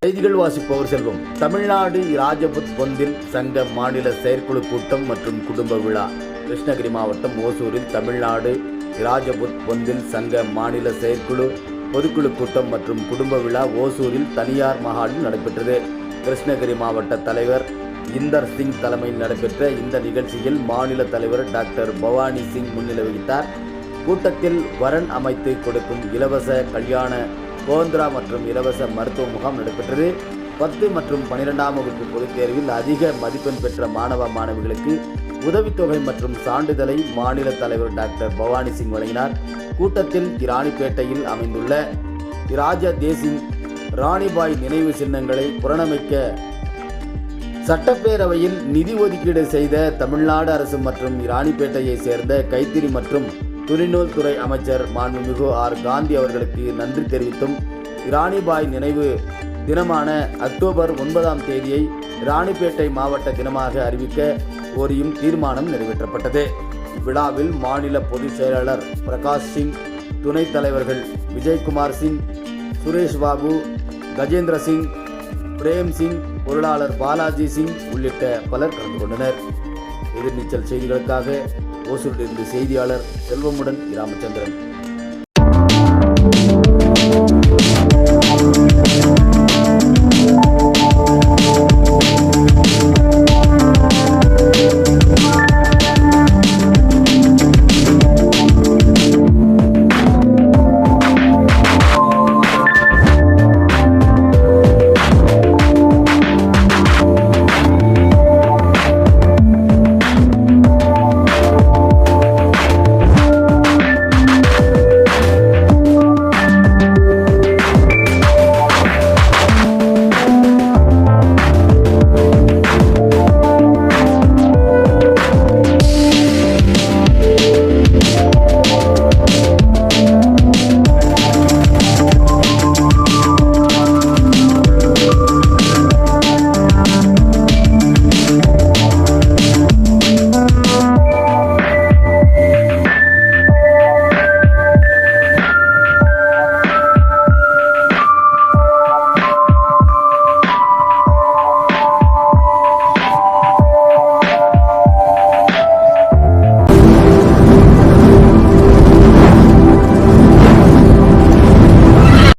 செய்திகள் வாசிப்பவர் செல்வம். தமிழ்நாடு ராஜபுத் பொந்தில் சங்க மாநில செயற்குழு கூட்டம் மற்றும் குடும்ப விழா. கிருஷ்ணகிரி மாவட்டம் ஓசூரில் தமிழ்நாடு ராஜபுத் பொந்தில் சங்க மாநில செயற்குழு பொதுக்குழு கூட்டம் மற்றும் குடும்ப விழா ஓசூரில் தனியார் மஹாலில் நடைபெற்றது. கிருஷ்ணகிரி மாவட்ட தலைவர் இந்தர் சிங் தலைமையில் நடைபெற்ற இந்த நிகழ்ச்சியில் மாநில தலைவர் டாக்டர் பவானி சிங் முன்னிலை வகித்தார். கூட்டத்தில் வரன் அமைத்து கொடுக்கும் இலவச கல்யாண கோந்திரா மற்றும் இலவச மருத்துவ முகாம் நடைபெற்றது. 10 மற்றும் 12ஆம் வகுப்பு பொதுத் தேர்வில் அதிக மதிப்பெண் பெற்ற மாணவ மாணவிகளுக்கு உதவித்தொகை மற்றும் சான்றிதழை மாநில தலைவர் டாக்டர் பவானி சிங் வழங்கினார். கூட்டத்தில் ராணிப்பேட்டையில் அமைந்துள்ள ராஜா தேசிங் ராணிபாய் நினைவு சின்னங்களை புனரமைக்க சட்டப்பேரவையில் நிதி ஒதுக்கீடு செய்த தமிழ்நாடு அரசு மற்றும் ராணிப்பேட்டையை சேர்ந்த கைத்தறி மற்றும் துணிநூல் துறை அமைச்சர் மாண்புமிகு ஆர் காந்தி அவர்களுக்கு நன்றி தெரிவித்தும் ராணிபாய் நினைவு தினமான அக்டோபர் 9ஆம் தேதியை ராணிப்பேட்டை மாவட்ட தினமாக அறிவிக்க கோரியும் தீர்மானம் நிறைவேற்றப்பட்டது. இவ்விழாவில் மாநில பொதுச் செயலாளர் பிரகாஷ் சிங், துணைத் தலைவர்கள் விஜயகுமார் சிங், சுரேஷ் பாபு, கஜேந்திர சிங், பிரேம் சிங், பொருளாளர் பாலாஜி சிங் உள்ளிட்ட பலர் கலந்து கொண்டனர். எதிர்நீச்சல் செய்திகளுக்காக ஓசூரிலிருந்து செய்தியாளர் செல்வமுடன் ராமச்சந்திரன்.